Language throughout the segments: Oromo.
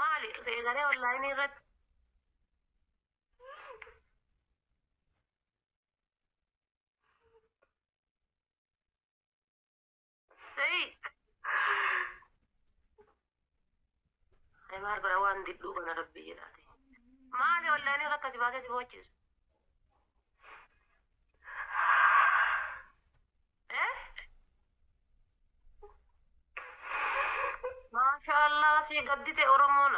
maali seegalee onlaayinii irratti sa'ii maal godha waan didduu kana rabbii jedhaate maali onlaayinii irra akkasi baasee si boochisu maashaallah si gaddite oromoon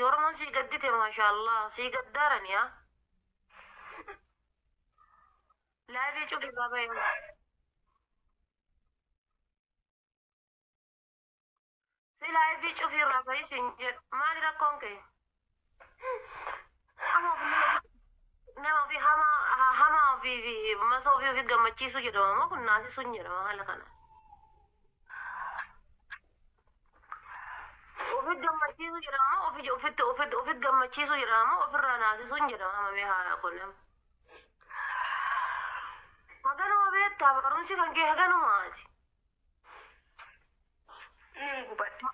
oromoon si gaddite maashaallah si gaddaaran yaa laayifii cufi baabaa si laayifii cufi irraa bahii siin jedhu maali rakkoon kee nama ofii hamaa ofii masa ofii gammachiisu jedhama moo kun naasisuun jedhama haala kana ofit gammachiisu jedhama ofit gammachiisu jedhama ofirraa naasisuun jedhama hamamee haa kunnam haganuma beektaa barumsi kan kee haganumaati gubadde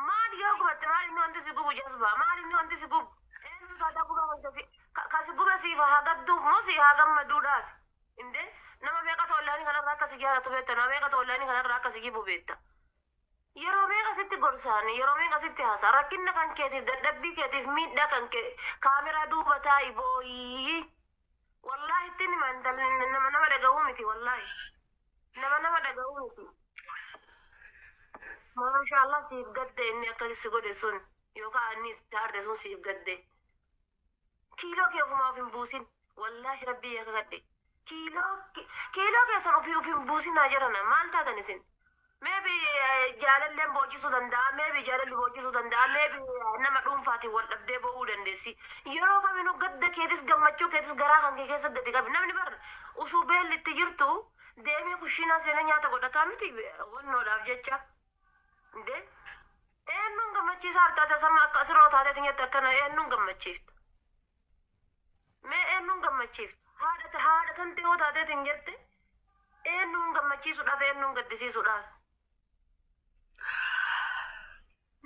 maali yoo gubatte maali inni wanti si gubu jasbaa maali inni wanti si gubu eenyu taataa guba wantasi kasi guba siifa haa gadduuf moo si haa gammaduudhaaf inde nama meeqatu onlaayinii kanarraa akkasi jaalatu beekta nama meeqatu onlaayinii kanarraa akkasi jibu beekta yeroo meeqa sitti gorsaani yeroo meeqa sitti haasaa rakkinna kan keetiif dadhabbii keetiif miidhaa kan kee kaameraa duuba taa'i booyii wallaahi itti nama dhaga'uu miti wallaahi nama dhaga'uu miti maashaallah siif gadde inni akkasi si godhe sun yookaan inni itti haarte sun siif gadde kiiloo kee ofumaa of hin buusin wallaahi rabbii yaa kakadhe kiiloo keessan ofii of hin buusinaa jirana maal taatan isin maybe jaalalleen boochisuu danda'a maybe jaalalli boochisuu danda'a maybe nama dhuunfaatiin wal dhabdee bo'uu dandeessi yeroo kaminuu gadda keetis gammachuu keetis garaa kan kee keessa gadi qabi namni bar usuu beelli itti jirtu deemee kushiinaa seena nyaata godhataa miti wannoodhaaf jecha inde eenyuun gammachiisa hartaate sama akka asirraa taateetiin jette akkana eenyuun gammachiifta mee eenyuun gammachiifta haadha tantee yoo taateetiin jette eenyuun gammachiisuudhaaf eenyuun gaddisiisuudhaaf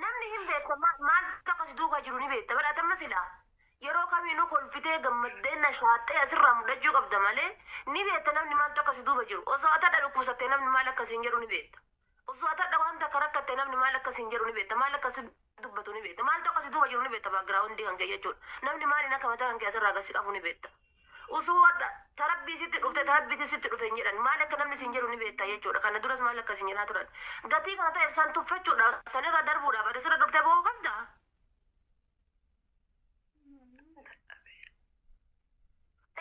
namni hin beekta maal akkasi duukaa jiru ni beekta badhaatama silaa yeroo kamiinuu kolfitee gammaddee nashaaxee asirraa mudachuu qabda malee ni beekta namni maaltu akkasi duuba jiru osoo atadha dhukkubsattee namni maal akkasiin jedhu ni beekta osoo atadha wanta akka rakkattee namni maal akkasiin jedhu ni beekta maal akkasi dubbatu ni beekta maaltu akkasi duuba jiru ni beekta baagiraawundi kan kee jechuudha namni maaliin akka mataa kan kee asirraa gasi qabu ni beekta usuu wadha tarabbii sitti dhufte tarabbiiti sitti dhufte hin jedhan maal akka namni siin jedhu ni beekta jechuudha kana duras maal akkasiin jedhaa turan gatii kana ta'e isaan tuffachuudhaaf sanirra darbuudhaaf ati sirra dhuftee bo'uu qabda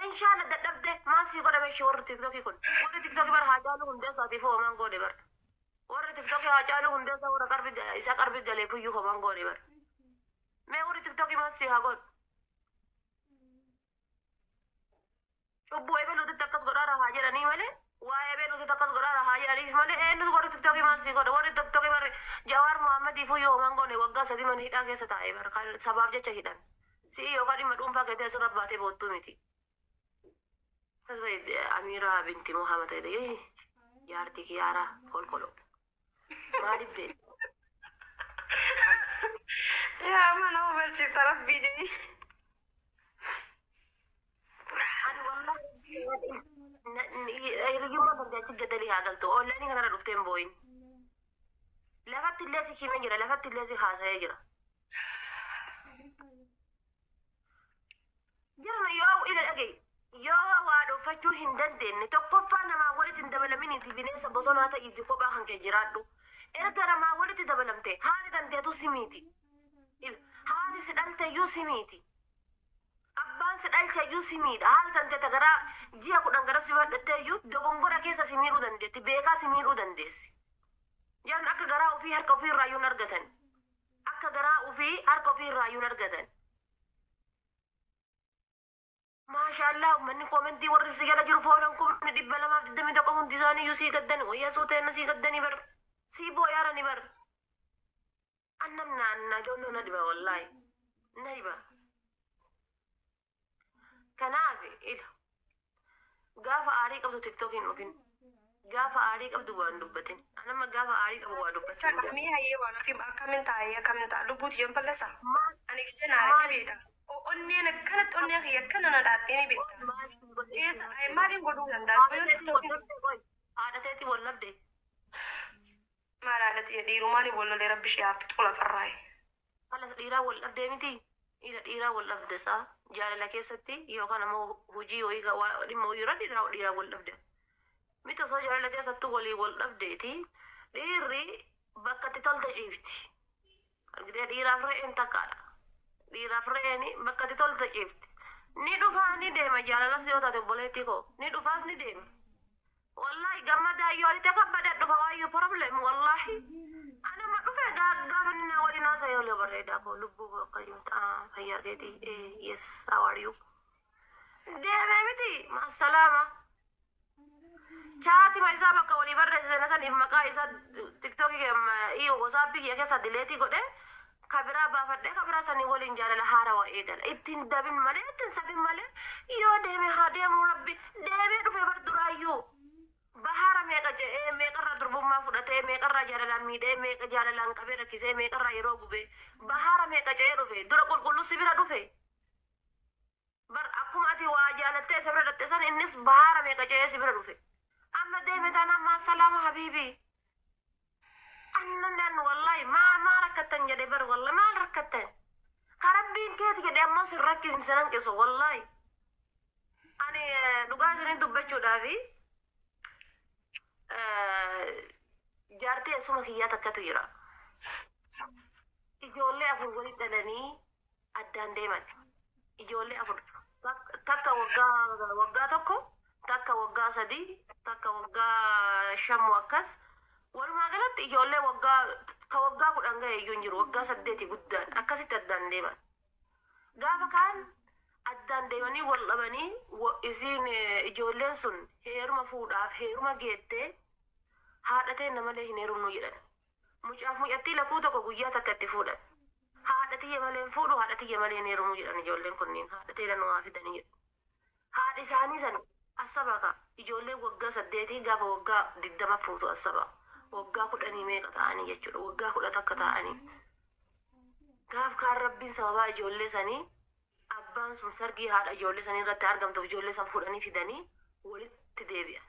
inshaalla dadhabde maal sii godhame ishee warri tiktokii kun warri tiktokii bar haa jaalu hundeessaatiif hoomaan goone bar warri tiktokii haa caalu hundeessa warra qarbi isa qarbi galee fuyyuu hoomaan goone bar mee warri tiktokii maal sii haa godhu cubbuu ebeluutti akkas godhaara haa jedhanii malee waa ebeluutti akkas godhaara haa jedhaniif malee eenyutu warri tiktokii maal sii godha warri tiktokii bar jawaar muhammadiif fuyyuu hoomaan goone waggaa 3 mana hidhaa keessa taa'ee bar kan sabaaf jecha hidhan si'i yookaan dhimma dhuunfaa keettee asirra baatee boottuu miti Amira binti Muhammad ini yaarti kiyaara kolkolo maaliif beektu yaa mana hubachiifta rabbii jedhi ani wallahi hiriyummaa kan achi gadalii haa galtu onlaayinii kanarra dhufteen booyin lafatti illee si himee jira lafatti illee si haasa'ee jira jirana yoo ila dhagee yoo waa dhuunfachuu hin dandeenye tokkoffaa namaa walitti hin dabalaminiiti bineensa bosonaa ta'iitti kophaa kan kee jiraadhu erga namaa walitti dabalamte haati tanteetu simiiti haati si dhalteeyyuu simiiti abbaan si dhalcheeyyuu simiidha haati tanteeta garaa ji'a 10 gara si badhatteeyyuu dogongora keessa si miidhuu dandeetti beekaa si miidhuu dandeessi jiran akka garaa ofii harka ofii irraayyuu hin argatan akka garaa ofii harka ofii irraayyuu hin argatan maashaallah manni koomentii warri si jala jiru foolan kun 221 hundi isaanii iyyuu sii gaddani wayyaa suuteenna sii gaddanii bar sii booyaarani bar annamna joonnoo na dhiba wallaahi na dhiba kanaaf ila gaafa aarii qabdu tiktookiin dhufin gaafa aarii qabdu waan dubbatin anama gaafa aarii qabu waa dubbatin Sakami hayyee waan ofiin akkamin ta'a lubbuuti yoon bal'asa. Ani gijee naa ni beekta. Onneen akkanatti onneen kiyya akkana na dhaattee ni beekta. Maaliin godhuu danda'a? haadha teetii wal labde Maal haadhati dhiirumaan wallolee rabbi ishee haaphitu lafarraayi. haala dhiiraa wal dhabdee miti dhiiraa wal dhabde saa jaalala keessatti yookaan ammoo hojii wayii dhimma wayii irra dhiiraa wal dhabde miti osoo jaalala keessattuu walii wal dhabdeeti dhiirri bakka itti tolta ciifti argitee dhiiraaf re'een takkaadha dhiiraaf re'een bakka itti tolta ciifti ni dhufaa ni deema jaalalas yoo taate obboleettii koo ni dhufaas ni deema wallahi gammadaa yoo walitti kabbadee dhufa waayyuu problem wallahi ana ma dhufe gaafa ni na waliin haasa yoo bareedaa koo lubbuu akka jirtu fayyaa keetii yes how are you deemee miti maasalaama chaati ma isaa bakka walii barreessine saniif maqaa isaa tiktokii iyo wasaapii kiyya keessa dileetii godhe kabiraa baafadhe kabiraa sanii waliin jaalala haarawaa eegala ittiin dabin malee ittiin safin malee yoo deeme haa deemu rabbi deemee dhufe bar duraayyuu bahara meeqa je'ee meeqarra durbummaa fudhatee meeqarra jaalalaan miidhee meeqa jaalalaan qabee rakkisee meeqarra yeroo gubee bahara meeqa je'ee dhufe dura qulqulluu si bira dhufe bar akkuma ati waa jaalattee isa bira dhatte san innis bahara meeqa je'ee si bira dhufe amma deeme taanaan maa salaama habiibii annan wallahi maa rakkattan jedhe bar wallahi maal rakkattan karabbiin keeti jedhe ammoo sin rakkisin sinan qisu wallahi ani dhugaa isinin dubbachuudhaafi jaartii asuma kiyyaa takkatu jira ijoollee afur walitti dhalanii addaan deeman ijoollee afur takka waggaa tokko takka waggaa sadii takka waggaa shan akkas walumaa galatti ijoollee waggaa 10 ga'e iyyuu hin jiru waggaa 8 guddaan akkasitti addaan deeman gaafa kaan addaan deemanii wal dhabanii isiin ijoolleen sun heeruma fuudhaaf heeruma geettee haadhatee namalee hin heerumnu jedhan mucaaf mucattii lakuu tokko guyyaa takka itti fuudhan haadhatiyya malee hin fuudhu haadhatiyya malee hin heerumnu jedhan ijoolleen kunniin haadhatee nanumaa fidanii jedhan haadhi isaanii san asabaka ijoolleen waggaa 8 gaafa waggaa 20 fuutu asaba waggaa 10 meeqa ta'anii jechuudha waggaa 10 takka ta'anii gaaf kaan rabbiin sababaa ijoollee sanii abbaan sun sargii haadha ijoollee sanii irratti argamtuuf ijoollee san fuudhanii fidanii walitti deebi'an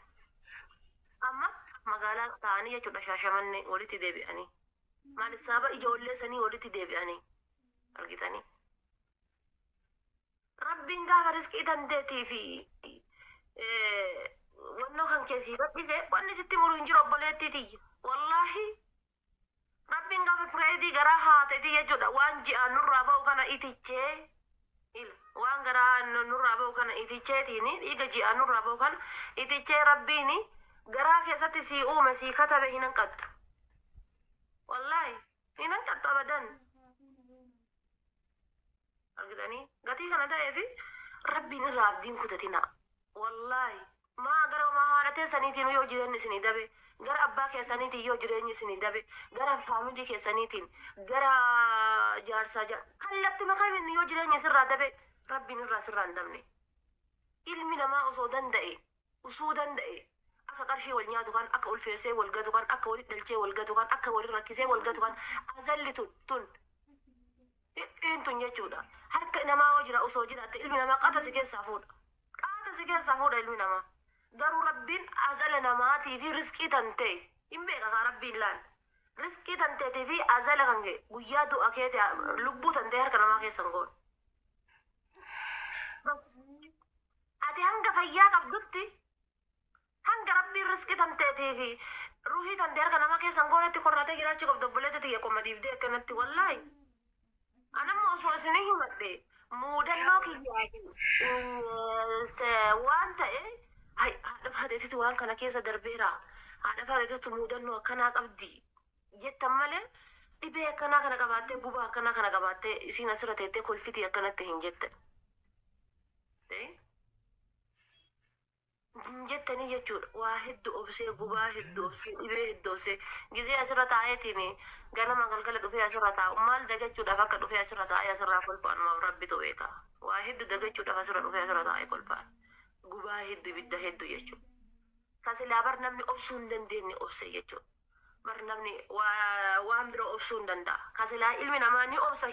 amma magaalaa ta'anii jechuudha shaashamanne walitti deebi'anii maal sababa ijoollee sanii walitti deebi'anii argitanii rabbiin gaafa riskii dandeetii fi wannoo kan keessii badhise wanni sitti muru hin jiru obboleettiitiyya wallahi rabbiin gaafa pireedii garaa haateetii jechuudha waan ji'aan nurraa ba'u kana itichee waan garaa nurraa ba'u kana iticheetiin dhiiga ji'aan nurraa ba'u kana itichee rabbiin garaa keessatti sii uume sii katabe hin hanqattu wallahi hin hanqattu abadan argitanii gatii kana ta'eefi rabbiin irraa abdiin kutatina wallahi maa gara maa haadha teessaniitiin yoo jireenyi isinii dabe gara abbaa keessaniitiin yoo jireenyi isinii dabe gara faamilii keessaniitiin gara jaarsaa kallattii makamin yoo jireenyi sirraa dabe rabbiin irraa sirraa hin dabne ilmi namaa osoo danda'e usuu danda'e akka qarshii wal nyaatu kan akka ulfeessee wal gatu kan akka walitti dhalchee wal gatu kan akka walitti rakkisee wal gatu kan azalli tun tun jechuudha harka namaa yoo jira osoo jiraatte ilmi namaa qaata si keessaa fuudha ilmi namaa garuu rabbiin azala namaatii fi riskii tan ta'e hin beeka kaa rabbiin laal riskii tan ta'eetii fi azala kan ga'e guyyaa du'a keete lubbuu tan ta'e harka namaa keessan goon bas ati hanga fayyaa qabdutti hanga rabbiin riskii tan ta'eetii fi ruuhii tan ta'e harka namaa keessan goonetti korratee jiraachuu qabdu obboleetti xiyya qomma diibdee akkanatti wallaahi anamma osoo isinii himadhe muudannoo kiyyaa waan ta'e haadha faateetitu waan kana keessa darbeera haadha faateetitu muudannoo akkanaa qabdi jettan malee dhibee akkanaa kana qabaattee gubaa akkanaa kana qabaattee isiin asirra teettee kolfitii akkanatti hin jette jettanii jechuudha waa hedduu obsee gubaa hedduu obsee dhibee hedduu obsee gizee asirra taa'eetiin ganama galgala dhufee asirra taa'u maal dagachuudhaaf akka dhufee asirra taa'ee asirraa kolfaan maa rabbitu beeka waa hedduu dagachuudhaaf asirra dhufee asirra taa'ee kolfaan gubaa hedduu ibidda hedduu jechuudha kasilaa bar namni obsuu hin dandeenye obse jechuudha. Bar namni waan biroo obsuu hin danda'a. Kasilaa ilmi namaa ni obsa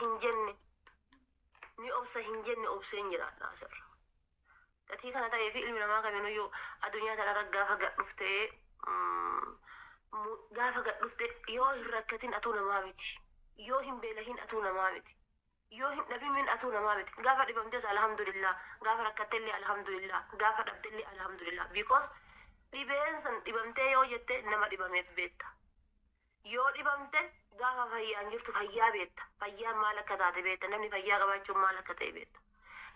hin jenne obseen jiraadha asirra. Gatii kana ta'eef ilmi namaa kamiinuyyuu addunyaa kanarra gaafa gad dhuftee yoo hin rakkatin atuu namaa miti. Yoo hin beelahin atuu namaa miti. Yoo hin dhabimin atuu namaa miti. Gaafa dhibamtes alhamdulillah. Gaafa rakkattellee alhamdulillah. Gaafa dhabdellee alhamdulillah. Because dhibeen san dhibamtee yoo jette nama dhibameef beetta. Yoo dhibamte gaafa fayyaan jirtu fayyaa beetta. Fayyaan maal akka taate beetta. Namni fayyaa qabaachuun maal akka ta'e beetta.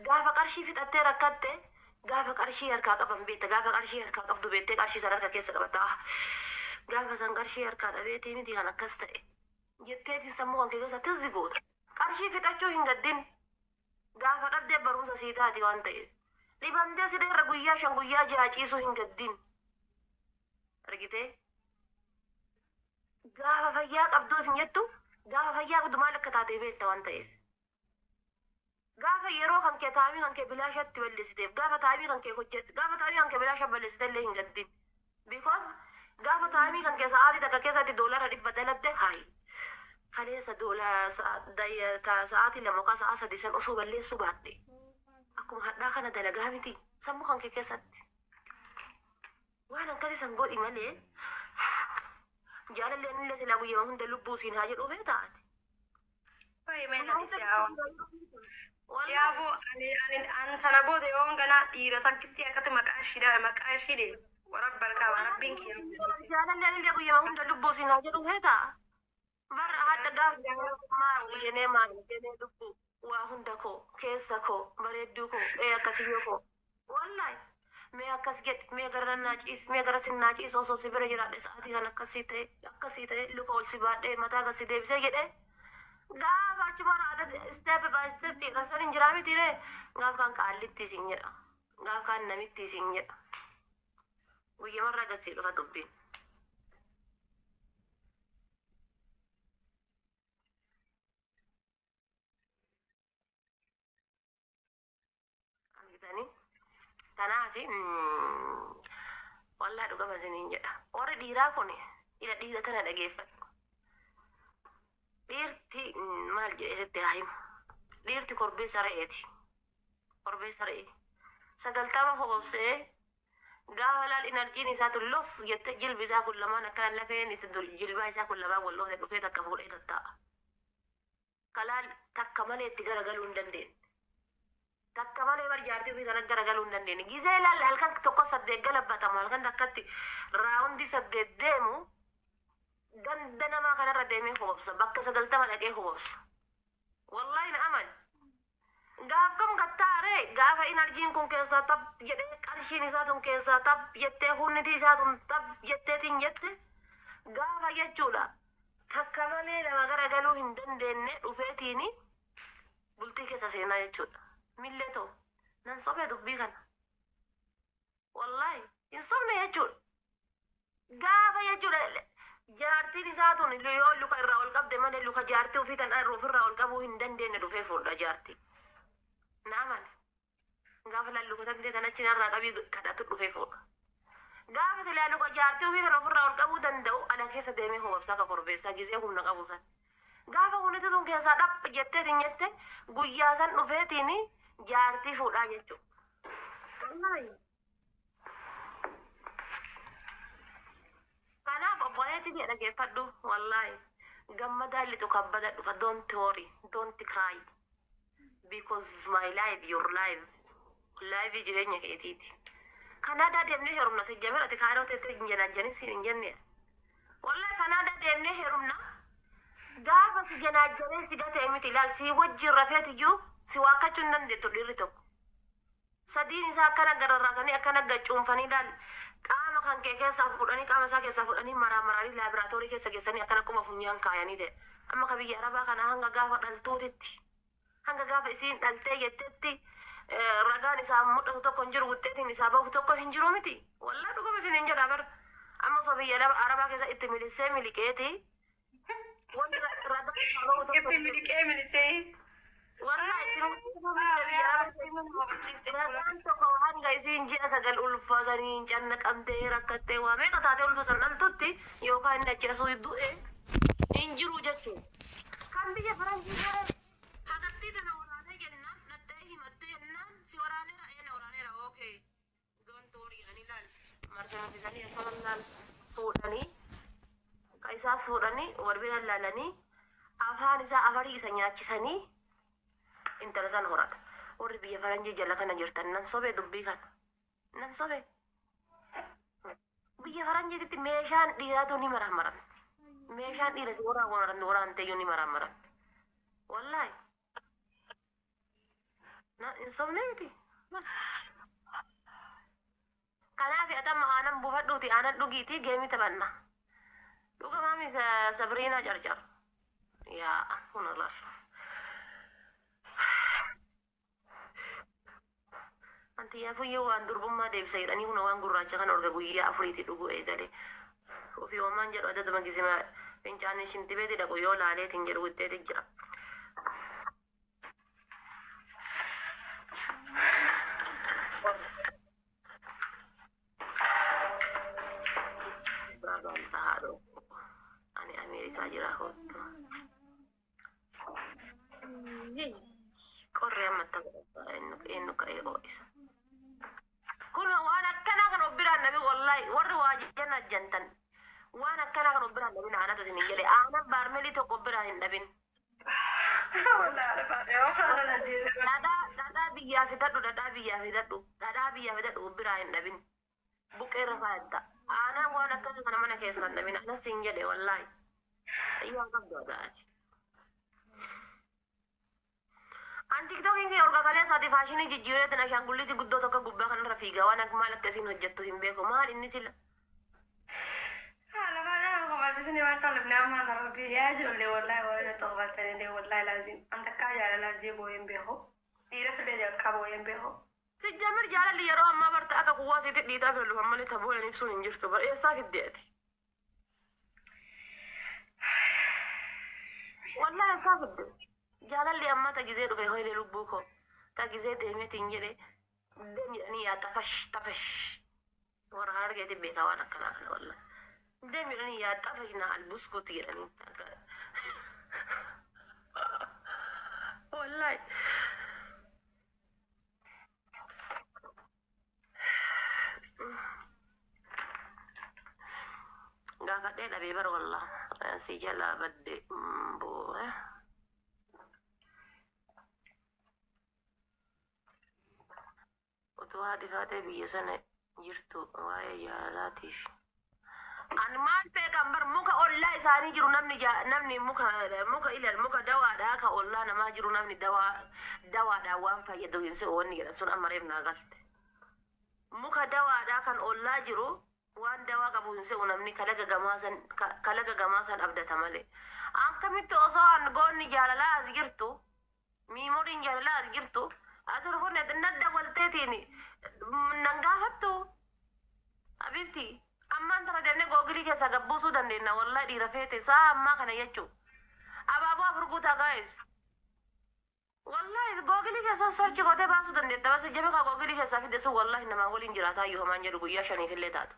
Gaafa qarshii fixattee rakkatte gaafa qarshii harkaa qaban beetta. Gaafa qarshii harkaa qabdu beettee qarshii san harka keessa qabatta. Gaafa san qarshii harkaa dhabeetii miti kan akkas ta'e. Jetteetiin sammuu kan keessatti zigoota. Qarshii fixachuu hin gaddin. Gaafa dhabdee barumsa sii taati waan ta'eef. Dhibamtee sidee irra guyyaa 5 guyyaa 6 ciisuu hin gaddin. Argitee? Gaafa fayyaa qabduu isin jettu gaafa fayyaa qabdu maal akka taate beetta waan ta'eef. Gaafa yeroo kan kee taa'imii kan kee bilaashatti balleessiteef gaafa taa'imii kan kee hojjette gaafa taa'imii kan kee bilaasha balleessitellee hin gaddin. Because gaafa taa'imii kan kee sa'aatii takka keessatti $100 dalatte haayi. Kaleessa sa'aatii 2 sa'a 3 san osoo balleessuu baadhe. Akkuma hadhaa kana dalagaa miti sammuu kan kee keessatti. Waan akkasii san godhi malee jaalalleen illee silaa guyyaa hunda lubbuu siin haa jedhu bee taati. Yaaboo ani tana booda yoo ganaa dhiira takkitti akkatti maqaa ishii warab barkaa warabbiin kee. Jaalalleen illee guyyaa hunda lubbuu siin haa jedhu bee ta'a. Bara hadda gaafa jenee lubbuu waa hunda koo keessa koo bareedduu koo akkasiyyoo koo wallahi. Mee akkas jedhe mee gara naaciis mee gara sin naaciis osoo si bira jiraadhe sa'aatii kan akkasii ta'e luka ol si baadhee mataa akkasii deebisee jedhe gaafa achuma raata step by step dhiqasan hin jiraa miti ree gaaf kan qaallitti isin jedha gaaf kan namitti isin jedha guyyamarraa gasii dhufa dubbiin. Kanaafi wallaa dhugama isiniin jedha. Warri dhiiraa kun dhiira tana dhageeffadhu. Dhiirti maal jedhee sitti haa himu. Dhiirti korbee sara'eeti. Korbee sara'ee. 90 hobobsee gaafa laal inarjiin isaa tulloos jettee jilbi isaa kun lamaan akkana lafeen jilbaa isaa kun lamaan walloosee dhufee takka fuudhee tatta'a. Kalaal takka malee itti garagaluu hin dandeenye. Takka malee barjaartii ofii kana garagaluu hin dandeenye. Gizee ilaalla halkan tokko 8 galabbatamu halkan takkatti raawundi 8 deemu ganda namaa kanarra deemee hobobsa. Bakka 90 dhaqee hobobsa. Wallaahi na aman. Gaaf kam gattaaree gaafa inarjiin kun keessaa tab jedhee qarshiin isaa tun keessaa tab jettee hunniti isaa tun tab jetteetiin jette gaafa jechuudha. Takka malee nama garagaluu hin dandeenye dhufeetiini bultii keessa seenaa jechuudha. Millee ta'u nan sobee dubbii kana wallaahi hin sobne jechuudha. Gaafa jechuudha jaartiin isaa tun yoo luka irraa ol qabde malee luka jaartii ofii tan ofirraa ol qabuu hin dandeenye dhufee fuudha jaartii. Naaman gaafa lalluka tantee tan achi narraa qabii kadhatu dhufee fuudha. Gaafa silaa luka jaartii ofii tan ofirraa ol qabuu danda'u ala keessa deemee hobobsaa ka korbeessaa gizee humna qabu san. Gaafa hundi sun keessaa dhapha jetteetiin jette guyyaa san dhufeetiini jaartii fuudhaa jechuudha. Kanaaf obboleetti jedha geeffadhu wallaahi gammadaan lixu kabbada dhufa don't worry don't cry because my life your life jireenya keetiiti. Kanaadaa deemnee heerumna si jamee ati kaadoo teettee hin janaajjanin siin hin jenne wallaahi kanaadaa deemnee heerumna gaafa si janaajjanee si gatee miti ilaal si wajjin rafeetiyyuu si waakkachuu hin dandeettu dhiirri tokko. Sadiin isaa akkana gararraasanii akkana gaccuunfanii ilaal qaama kan kee keessaa fuudhanii qaama isaa keessaa fuudhanii maraamaraanii laaboraatoorii keessa geessanii akkana akkuma funyaan kaayanii ta'e. Amma ka biyya arabaa kana hanga gaafa dhaltuutitti hanga gaafa isiin dhaltee jettetti ragaan isaa mul'atu tokko hin jiru wuxxeetiin isaa bahu tokko hin jiru miti. Wallaa dhuguma isin hin jedha bar amma osoo biyya arabaa keessa itti milisee miliqeeti. Wanti ragaan isaa bahu tokko itti miliqee milisee. Wallaa itti Tanto kau hanga isin ji'a sagal ulfaasanii canna qabdee rakkattee waa meeqa taatee ulfaasan dhaltutti yookaan inni achi asuu du'e hin jiru jechuudha. Kan biyya faranjii gara hagattii tana waraanee jennaan dhattee himattee jennaan si waraaneera eenna waraaneera ookee don't worry ani laal marsaa fidanii akkana laal fuudhanii ka isaa fuudhanii warbira laalanii afaan isaa afarii isa nyaachisanii intala san horata. Warri biyya faranjii jala kana jirtan nan sobee dubbii kana nan sobee biyya faranjiitti meeshaan dhiiraatu ni maramaramti meeshaan dhiira si waraanteeyyuu ni maramaramti wallaahi na hin sobneeti bas kanaaf atamma aanan buufadhuuti aanan dhugiiti geemii taphanna dhuga maami sabriinaa carcar yaa kun lafa anti ya fuyo waan durbummaa deebisa jedhanii huna waan gurraacha kan orga guyyaa afuriiti dhuguu eegale ofii homaan jedhu adda duma gisima fincaanii shintibeeti dhaqu yoo laaleetiin jedhu witteeti jira baabaan tahaadho ani ameerikaa jira hottu qorree ammata godhata eenyu ka'ee oo'isa kun waan akkana kan obbiraan nabi wallahi warri waajijan ajjantan waan akkana kan obbiraan nabi aanatu isin jedhe aanan baarmelii tokko obbiraa hin dhabin dhadhaa biyyaa fidadhu dhadhaa biyyaa fidadhu obbiraa hin dhabin buqqee rafaa edda aanan waan akkana kana mana keessa hin dhabin anas hin jedhe wallahi iyyaa qabdu adaati TikTokiin kee olga kalee saati faashinii jijjiireetin ashaangulliitii guddoo tokko gubbaa kanarra fiigaa waan akka maal akkasiin hojjettu hin beeku maal inni sila haala baadhaan qobalchisanii waan talibnee ammaan darbii yaa ijoollee wallaahi warreen itti qobalchanillee wallaahi laazim an takkaa jaalalaaf jee booyeen beeku dhiira filee jalkaa booyeen beeku sijjamir jaalalli yeroo ammaa barta akka kuwwaa siiti dhiitaa fillu malee tabooyeen ibsuun hin jirtu bar eessaa fiddeeti wallaahi eessaa fidde jaalalli amma ta gizee dhufe hoyle lubbuu koo ta gizee deemeetiin jedhe deemidhanii yaa tafash warra hargeeti beekaa waan akkanaa kana walla deemidhanii yaa tafash na albuskuuti jedhanii wallahi gaafadhee dhabee bar walla si jalaa badde boo utuu haati faatee biyya sana jirtu waa'ee jaalalaatiif an maal beekan bar muka ollaa isaanii jiru namni muka dawaadhaa ka ollaa namaa jiru namni dawaadhaa waan fayyadu hin se'u wanni jedhan sun amma reef naa galte muka dawaadhaa kan ollaa jiru waan dawaa qabu hin se'u namni kalaga gamaasan abdata malee akkamitti osoo an goonni jaalalaa as jirtu miimodiin jaalalaa as jirtu asirboon nadda walteetiin nangaafattu abibti ammaan tana deemne googilii keessa gabbuusuu dandeenya wallahi dhiira feete saa ammaa kana jechuu abaaboo afur guutaa gaa'es wallahi googilii keessa sorchi gootee baasuu dandeetta bas jame kaa googilii keessaa fidde sun wallahi namaa waliin jiraataa iyyuu hamaan jedhu guyyaa shaniif illee taatu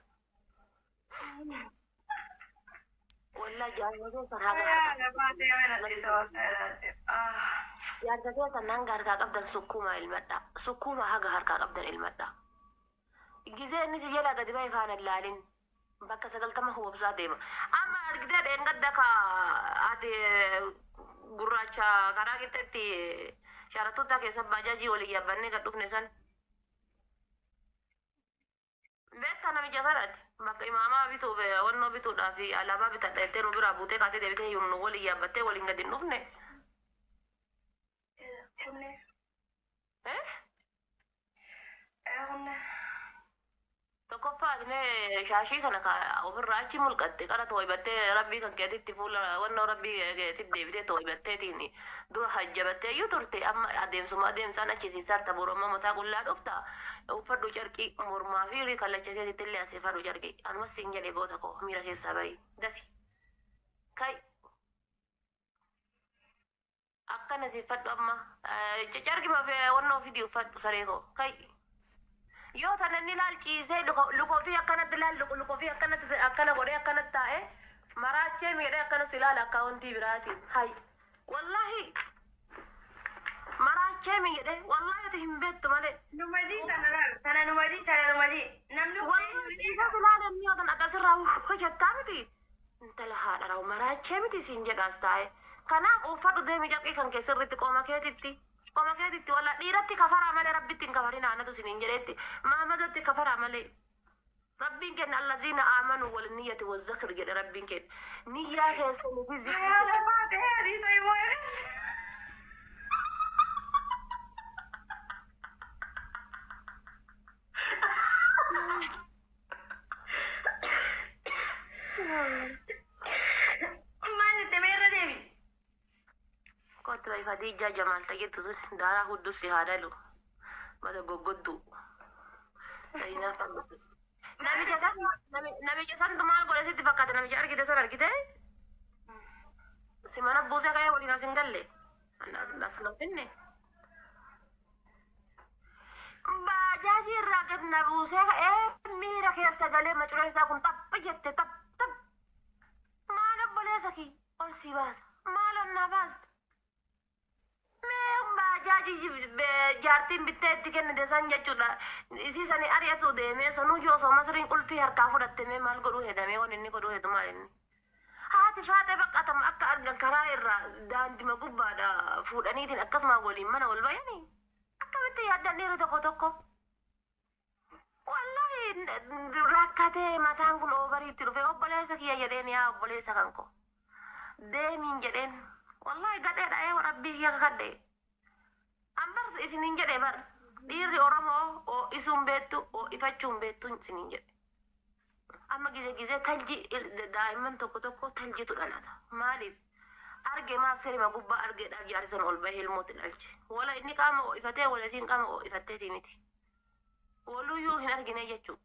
wallahi jaallatee san jaarsa keessa nanga harkaa qabdan sukkuma haga harkaa qabdan ilmadha gizee inni si jala gadi ba'e kaan ilaalin bakka 90 hubabsaa deema amma argitee dheengadda ka ati gurraacha karaa qixxeetti sharattoota keessa baajaajii walii yaabannee gad dhufne san beektaa namicha sanaati bakka imaamaa bituu wannoo bituudhaa fi alaabaa bitadha jettee nu biraa buutee kaatee deebitee nu walii yaabbattee waliin gadi hin dhufne tokkoffaas mee shaashii kana ofirraa achi mulqatte qara tooybattee rabbii kan keetitti fuula wannoo rabbii keetti deebitee tooybatteetiin dura hajjabattee iyyuu turte amma adeemsaan achisiisarta boromma mataa qullaa dhufta uffadhu carqii mormaa fi kallacha keetitti illee asiifadhu carqii anumas siin jedhe goota koo miira keessaa bahi dafi kai akkana si fadhu amma cargima fe wannoo fidii uffadhu saree koo kai yoo tanan ni laal ciisee lukoo fi akkanatti laal lukoo fi akkanatti akkana godhee akkanatti taa'e maraachee miidhee akkana si laal akkaawuntii biraatiin hay wallahi maraachee miidhee wallahi ati hin beektu malee numajii tana numajii namni wallahi ciisee si laal inni yoo tan akkasirraa hojjettaa miti intala haadha rawu maraachee miti siin jedhaas taa'e kanaaf uffadhu deemi jalqii kan keessirritti qooma keetitti walla dhiiratti kafaraa malee rabbitti hin kafarin aanatu siniin jedheetti maamadotti kafaraa malee rabbiin kenna allaziina aamanuu wal niyyati wazzakir jedhe rabbiin kenna niyyaa keessanii fi Khadija Jamal tagetu sun dara hudu si hadalu mada gogoddu ina famtus nabi jasan tumal gole sitti fakkate nabi argite son argite simana buse kaya walina singalle nasna pinne bajaji ragat nabuse ka mira ke sagale macura isa kun tap jette tap mana boleh saki ol sibas malon nabas bajaji jaartiin bitteetti kennite san jechuudha isii sani ari'atu deemee sanuu yoo soo masriin qulfii harkaa fudhatte mee maal godhuu hedamee waan inni godhuu hedu maal inni haati faatee baqqatama akka argan karaa irraa daandima gubbaadha fuudhaniitiin akkasuma waliin mana wal bayanii akkamitti yaaddan dhiirri tokko wallahi rakkatee mataan kun oobariitti dhufe obboleessa kiyya jedheen yaa obboleessa kanko deemiin jedheen wallahi gadheedha rabbii kiyya kakadhee ambar isinin jedhe bar dhiirri oromoo o isuun beettu o ifachuun beettu isinin jedhe amma gize talji daa'imman tokko taljitu dhalata maaliif arge maaf sirima gubbaa argeedhaaf jaarsan ol bahee ilmooti dhalche wala inni qaama o ifatee wala isiin qaama o ifatteetii miti waluyyuu hin argine jechuu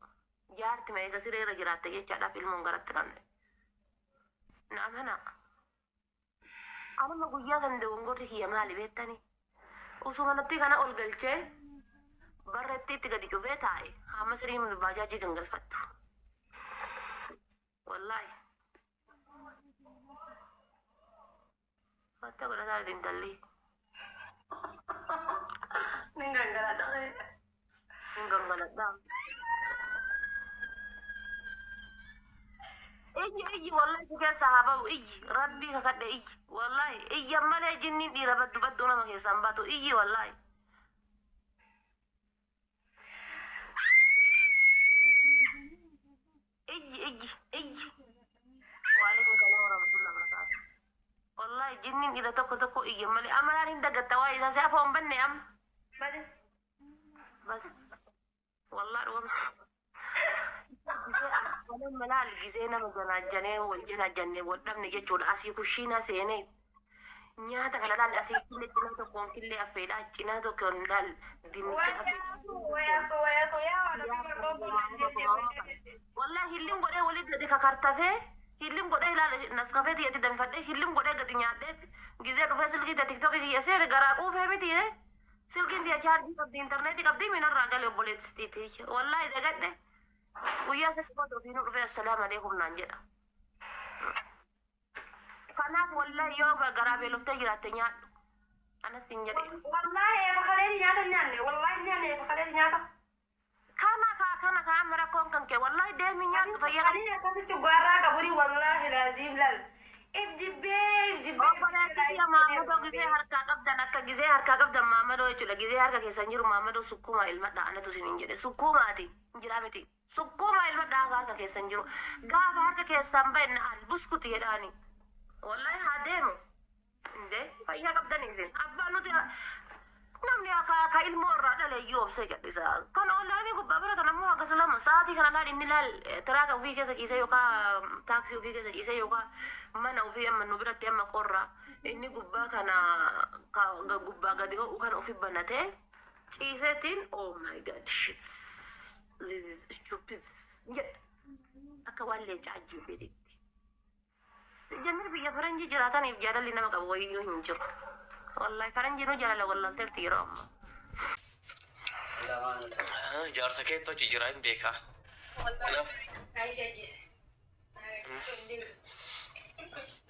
jaarti ma eega siree irra jiraatte jechaadhaaf ilmoon garatti qabne naamana anuma guyyaa san dogongorri kiyya maali beettanii usumanatti kana ol galchee barreetti itti gadi cufee taa'e hamma siriin baajaajii gangalfattu wallahi fatta godhataa dintalli nin gangaladha iyyi wallahi si keessa haa ba'u iyyi rabbii kakadhe iyyi wallahi iyyan malee jinniin dhiira baddu nama keessaan baatu iyyi wallahi iyyi waalaikum salaam warahmatullahi wabarakatuh wallahi jinniin dhiira tokko iyyan malee amalaan hin dagatta waa isaa si afoon banne am bas wallahi dhugama malal gisee nama janaajjanee wal janaajjannee wal dhabne jechuudha asii kushiina seenee nyaata kana laal asii killee cinaa tokkoon killee affeedhaa cinaa tokkoon laal dinnicha wallahi hillim godhee walit gadi kakartafee hillim godhee ilaala naskafee tiyyatti danfadhee hillim godhee gadi nyaadhee gisee dhufee silkii tiktokii tiyyasee garaa quufee miti silkiin tiyya chaarjii qabdi intarneetii qabdi minarraa galee obboleettitiiti wallahi dagadhe guyyaa sadi booda ofiinu dhufe assalaamu alaikum naan jedha kanaaf wallahi yoo garaa beeloftee jiraatte nyaadhu anas hin jedhe wallahi bakaleeti nyaata nyaanne wallahi nyaanne bakaleeti nyaata kana amma rakkoon kan kee wallahi deemi nyaadhu fayyadamni akkasitti gwarraa qaburi wallahi laaziim lal ibjibbee maamadoo gisee harkaa qabdan akka gisee harkaa qabdan maamadoo jechuudha gisee harka keessan jiru maamadoo sukkuma ilma dha'anatu sinin jedhe sukkumaati jira miti sukkuma ilma dha'aa harka keessan jiru gaafa harka keessan bahe al buskuti jedhaani wallahi haa deemu inde fayyaa qabdaniifin abbaa nuti namni ka ilmoo irraa dhaleeyyuu obsee gadhisa kan ollaanii gubbaa biratan ammoo akkas lama sa'aatii kana laal inni laal tiraaka ofii keessa ciisee yookaan taaksii ofii keessa ciisee yookaan mana ofii amma nu biratti amma qorra inni gubbaa kana gubbaa gadi ho'u kan ofii banatee ciiseetiin oh my god shit this is stupid akka waan leenca ajjeefeetitti jennir biyya faranjii jiraataniif jaalalli nama qabu wayyuu hin jiru والله كان جينو جلال والله ترتيرهم جارسة كيتو جيران بيكا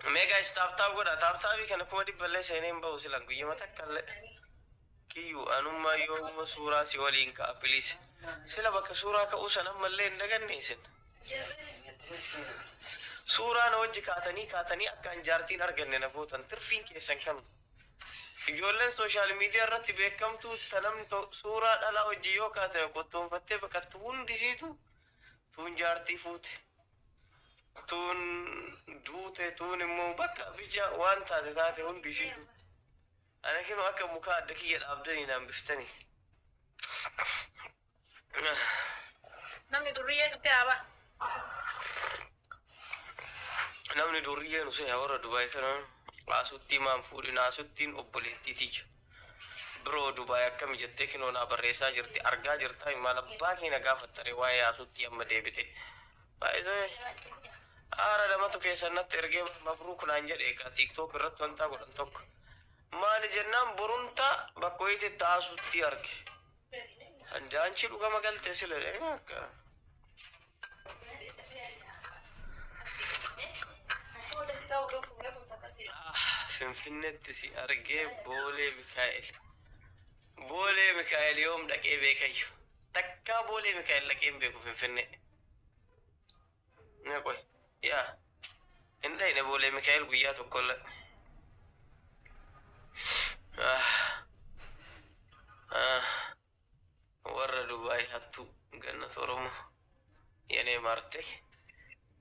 ميجا استابتا غدا تابتا بي كان كودي بلي سينين باوس لانغو يما تكل كيو انما يوم سورة سيولين كا بليس سلا بك سورة كأوسنا ملين دغنيسن سورة نوجي كاتني أكان جارتين أرجعنا نبوتن ترفين كيسان كم يقولن سوشيال ميديا رتي بكم تو تنم تو سورة على وجيو كاتن كتوم فتة بكتون ديسيتو تون جارتي فوت تون دوته تون مو بكا بيجا وان تاتي هون ديسيتو أنا كنو أكا مكاد دكية الأبداني نام بفتني نمني دورية سيابا namni durriye nu sai hawara dubai kana asutti man fudi na asuttin obboletti tija bro dubai akkam jette kino na barreessa jirti argaa jirta imala baaki na gaafattare waa'ee asutti amma deebite baay'ee ara lamatu keessatti ergee mabruuk naan jedhe ka tiktok irratti wanta godhan tokko maali jennaan burunta bakkoyti taasutti arge handaanchi dhugama galte sile akka فنفنت سي أرجع بولي ميكائيل يوم دقي بيكيو تكا بولي ميكائيل لكين بيكو فنفنة نقول يا إنده بولي ميكائيل بياتو كل ورا دبي هاتو جنة صورمو يعني مارتي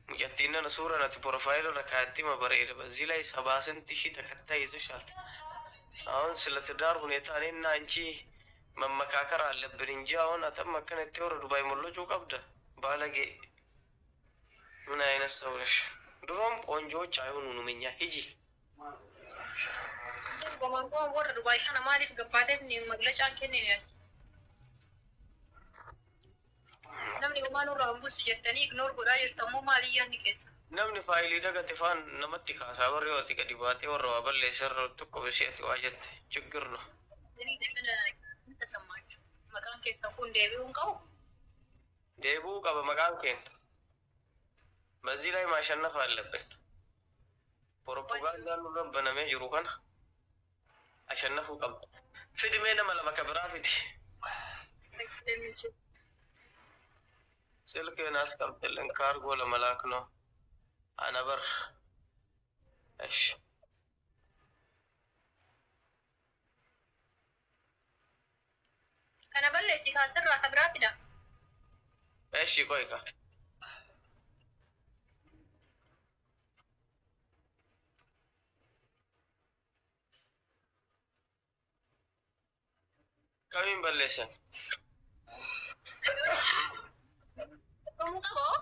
مجتينا نصورة نتي بروفايل ركعتي ما بريء بزيلا يسباسن تشي تكتا يزشال أون سلة دار بنيتاني نانشي مما كاكر على برينجا أون أتم مكان التور دبي ملو جو قبضة بالغي من أين السولش دروم أونجو تشايون نمينيا هيجي كمان كمان ورا دبي أنا ما أعرف قبضات نيو مغلش أكني namni umaan urraa buusu jettanii ignoor godhaa jirtamoo maaliyyaa ni keessa namni faayilii dagate faan namatti kaasaa warri hooti gadi baatee warra waa balleessarra tokko bisheeti waa jette chiggirno danii deemina inta sammaachu maqaan keessan kun deebi'uun qabu deebi'uu qaba maqaan keenya በዚህ ላይ ማሸነፍ አለብን ፕሮፓጋንዳን ሁሉ በነሜ ጅሩ ከና አሸነፉ ቀብ ፍድሜ ነመለ መከብራ ፍዲ سلك ناس كم الانكار ولا ملاكنو انا بر ايش كان بلسي كاسر كبراتنا ايش يقولك كمين بلسن kamu tahu?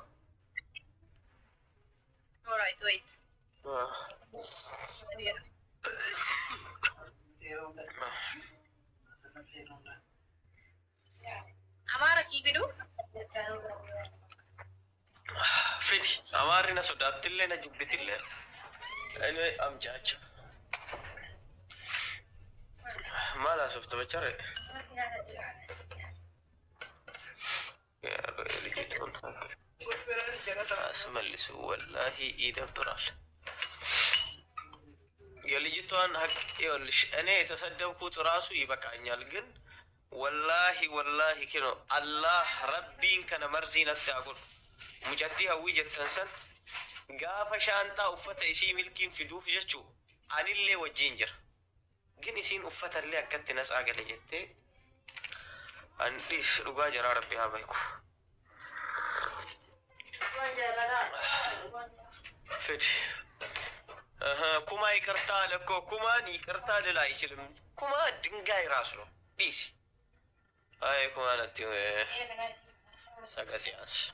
Alright, wait. Amara sih video? Fidi, amari na sudah tille na jubbitille. Anyway, am judge. Malah softa bicara. يا رجل جيتون اسملسو والله يدبرال يا لجيتون حق يقولش انا تصدقت راسو يبقعنيال جن والله كنو الله ربين كان مرزينا تاقول مجدي هوي جتنسن قاف شانتا وفتا يسي ملكين في دوف جتشو عن اللي وجينجر جن يسين وفتا اللي اكدت ناس عقل جتي عنديش رجع جرى ربي هبايكو فدي كما يكرتا لكو كما يكرتا لا يشلم كما دنجاي راسلو ديسي هاي كما نتيو ساقاتياس